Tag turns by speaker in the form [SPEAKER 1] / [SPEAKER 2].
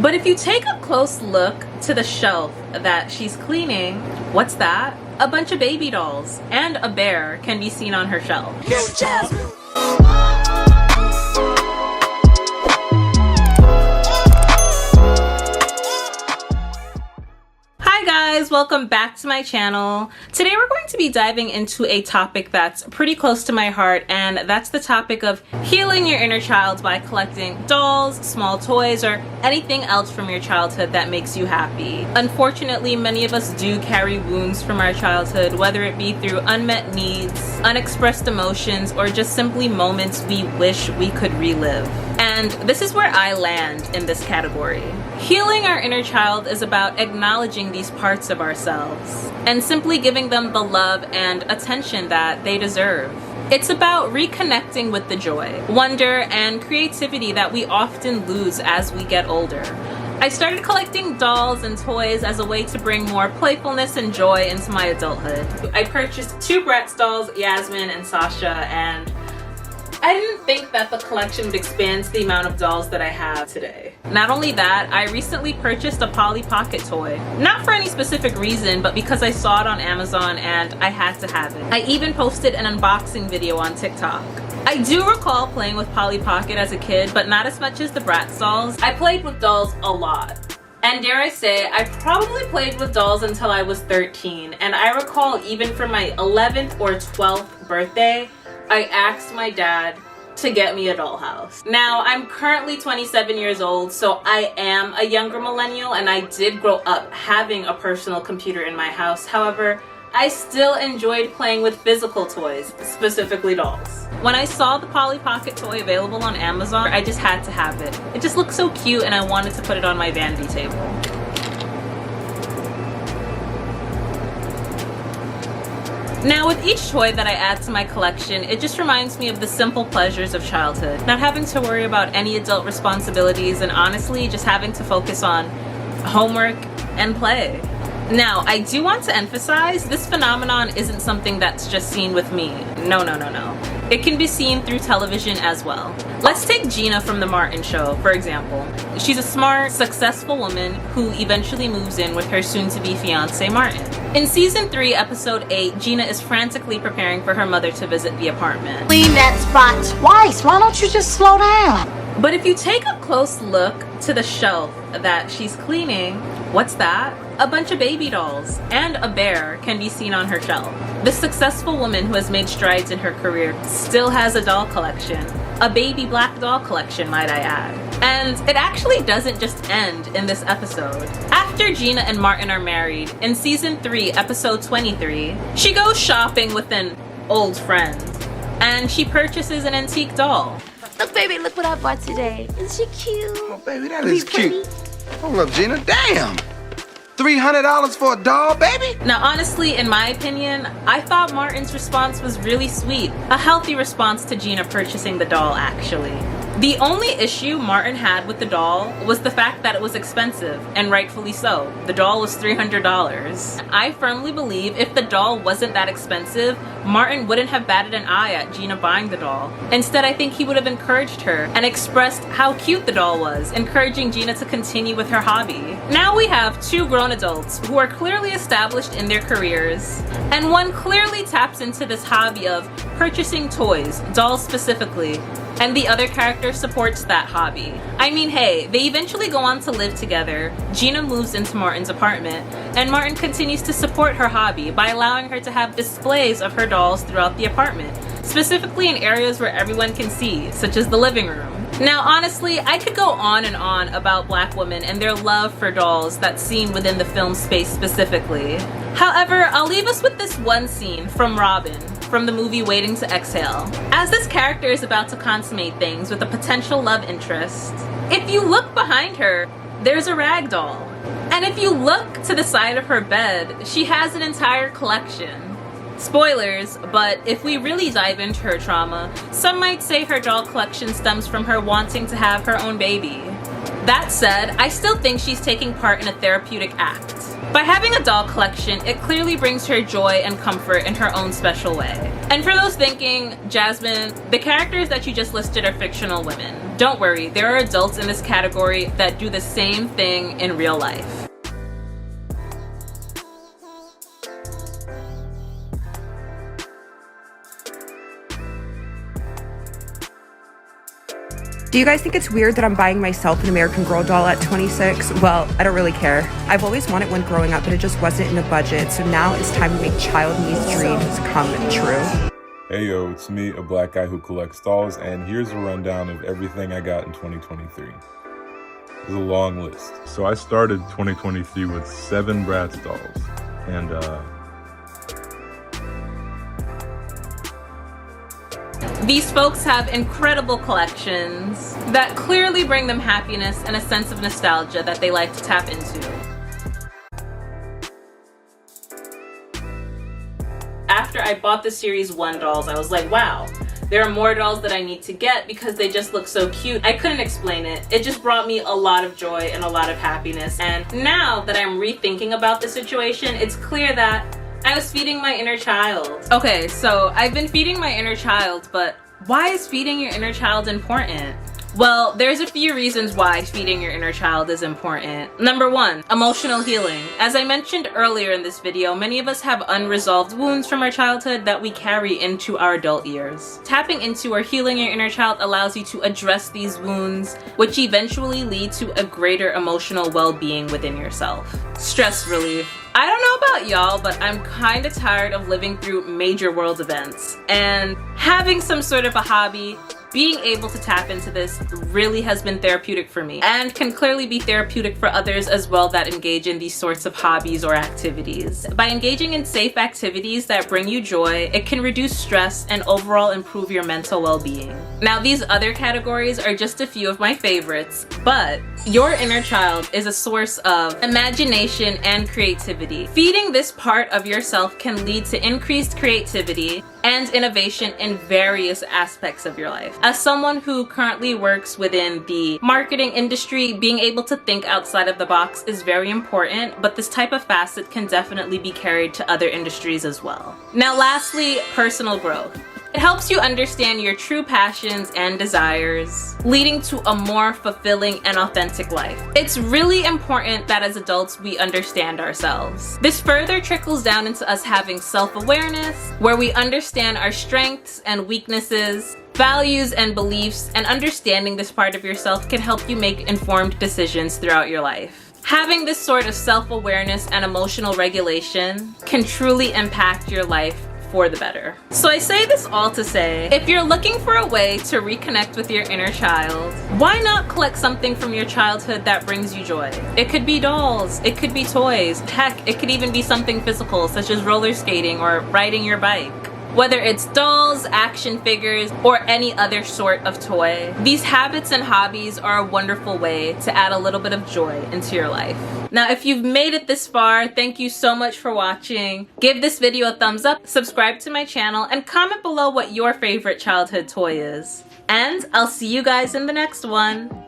[SPEAKER 1] But if you take a close look to the shelf that she's cleaning, what's that? A bunch of baby dolls and a bear can be seen on her shelf. Hi guys, welcome back to my channel. Today we're going to be diving into a topic that's pretty close to my heart, and that's the topic of healing your inner child by collecting dolls, small toys, or anything else from your childhood that makes you happy. Unfortunately, many of us do carry wounds from our childhood, whether it be through unmet needs, unexpressed emotions, or just simply moments we wish we could relive. And this is where I land in this category. Healing our inner child is about acknowledging these parts of ourselves and simply giving them the love and attention that they deserve. It's about reconnecting with the joy, wonder, and creativity that we often lose as we get older. I started collecting dolls and toys as a way to bring more playfulness and joy into my adulthood. I purchased 2 Bratz dolls, Yasmin and Sasha, and I didn't think that the collection would expand to the amount of dolls that I have today. Not only that, I recently purchased a Polly Pocket toy. Not for any specific reason, but because I saw it on Amazon and I had to have it. I even posted an unboxing video on TikTok. I do recall playing with Polly Pocket as a kid, but not as much as the Bratz dolls. I played with dolls a lot. And dare I say, I probably played with dolls until I was 13. And I recall even for my 11th or 12th birthday, I asked my dad to get me a dollhouse. Now, I'm currently 27 years old, so I am a younger millennial, and I did grow up having a personal computer in my house. However, I still enjoyed playing with physical toys, specifically dolls. When I saw the Polly Pocket toy available on Amazon, I just had to have it. It just looked so cute, and I wanted to put it on my vanity table. Now, with each toy that I add to my collection, it just reminds me of the simple pleasures of childhood. Not having to worry about any adult responsibilities, and honestly, just having to focus on homework and play. Now, I do want to emphasize, this phenomenon isn't something that's just seen with me. No. It can be seen through television as well. Let's take Gina from The Martin Show, for example. She's a smart, successful woman who eventually moves in with her soon-to-be fiancé, Martin. In season 3, episode 8, Gina is frantically preparing for her mother to visit the apartment.
[SPEAKER 2] Clean that spot twice. Why don't you just slow down?
[SPEAKER 1] But if you take a close look to the shelf that she's cleaning, what's that? A bunch of baby dolls and a bear can be seen on her shelf. This successful woman who has made strides in her career still has a doll collection. A baby black doll collection, might I add. And it actually doesn't just end in this episode. After Gina and Martin are married, in season 3, episode 23, she goes shopping with an old friend, and she purchases an antique doll.
[SPEAKER 2] Look, baby, look what I bought today. Isn't she cute?
[SPEAKER 3] Oh, baby, that is cute. Hold up, Gina. Damn! $300 for a doll, baby?
[SPEAKER 1] Now, honestly, in my opinion, I thought Martin's response was really sweet. A healthy response to Gina purchasing the doll, actually. The only issue Martin had with the doll was the fact that it was expensive, and rightfully so. The doll was $300. I firmly believe if the doll wasn't that expensive, Martin wouldn't have batted an eye at Gina buying the doll. Instead, I think he would have encouraged her and expressed how cute the doll was, encouraging Gina to continue with her hobby. Now we have 2 grown adults who are clearly established in their careers, and one clearly taps into this hobby of purchasing toys, dolls specifically, and the other character supports that hobby. I mean, hey, they eventually go on to live together. Gina moves into Martin's apartment, and Martin continues to support her hobby by allowing her to have displays of her dolls throughout the apartment, specifically in areas where everyone can see, such as the living room. Now, honestly, I could go on and on about Black women and their love for dolls that's seen within the film space specifically. However, I'll leave us with this one scene from Robin, from the movie Waiting to Exhale. As this character is about to consummate things with a potential love interest, if you look behind her, there's a rag doll. And if you look to the side of her bed, she has an entire collection. Spoilers, but if we really dive into her trauma, some might say her doll collection stems from her wanting to have her own baby. That said, I still think she's taking part in a therapeutic act. By having a doll collection, it clearly brings her joy and comfort in her own special way. And for those thinking, Jasmine, the characters that you just listed are fictional women. Don't worry, there are adults in this category that do the same thing in real life.
[SPEAKER 4] Do you guys think it's weird that I'm buying myself an American Girl doll at 26? Well, I don't really care. I've always wanted one growing up, but it just wasn't in the budget, so now it's time to make child needs dreams come true.
[SPEAKER 5] Hey yo, it's me, a black guy who collects dolls, and here's a rundown of everything I got in 2023. It's a long list. So I started 2023 with 7 Bratz dolls, and
[SPEAKER 1] these folks have incredible collections that clearly bring them happiness and a sense of nostalgia that they like to tap into. After I bought the Series 1 dolls, I was like, wow, there are more dolls that I need to get because they just look so cute. I couldn't explain it. It just brought me a lot of joy and a lot of happiness. And now that I'm rethinking about the situation, it's clear that I was feeding my inner child. Okay, so I've been feeding my inner child, but why is feeding your inner child important? Well, there's a few reasons why feeding your inner child is important. Number 1, emotional healing. As I mentioned earlier in this video, many of us have unresolved wounds from our childhood that we carry into our adult years. Tapping into or healing your inner child allows you to address these wounds, which eventually lead to a greater emotional well-being within yourself. Stress relief. I don't know about y'all, but I'm kind of tired of living through major world events, and having some sort of a hobby, being able to tap into this really has been therapeutic for me, and can clearly be therapeutic for others as well that engage in these sorts of hobbies or activities. By engaging in safe activities that bring you joy, it can reduce stress and overall improve your mental well-being. Now, these other categories are just a few of my favorites, but your inner child is a source of imagination and creativity. Feeding this part of yourself can lead to increased creativity and innovation in various aspects of your life. As someone who currently works within the marketing industry, being able to think outside of the box is very important, but this type of facet can definitely be carried to other industries as well. Now, lastly, personal growth. It helps you understand your true passions and desires, leading to a more fulfilling and authentic life. It's really important that as adults we understand ourselves. This further trickles down into us having self-awareness, where we understand our strengths and weaknesses, values and beliefs, and understanding this part of yourself can help you make informed decisions throughout your life. Having this sort of self-awareness and emotional regulation can truly impact your life for the better. So I say this all to say, if you're looking for a way to reconnect with your inner child, why not collect something from your childhood that brings you joy? It could be dolls, it could be toys, heck, it could even be something physical such as roller skating or riding your bike. Whether it's dolls, action figures, or any other sort of toy, these habits and hobbies are a wonderful way to add a little bit of joy into your life. Now, if you've made it this far, thank you so much for watching. Give this video a thumbs up, subscribe to my channel, and comment below what your favorite childhood toy is. And I'll see you guys in the next one.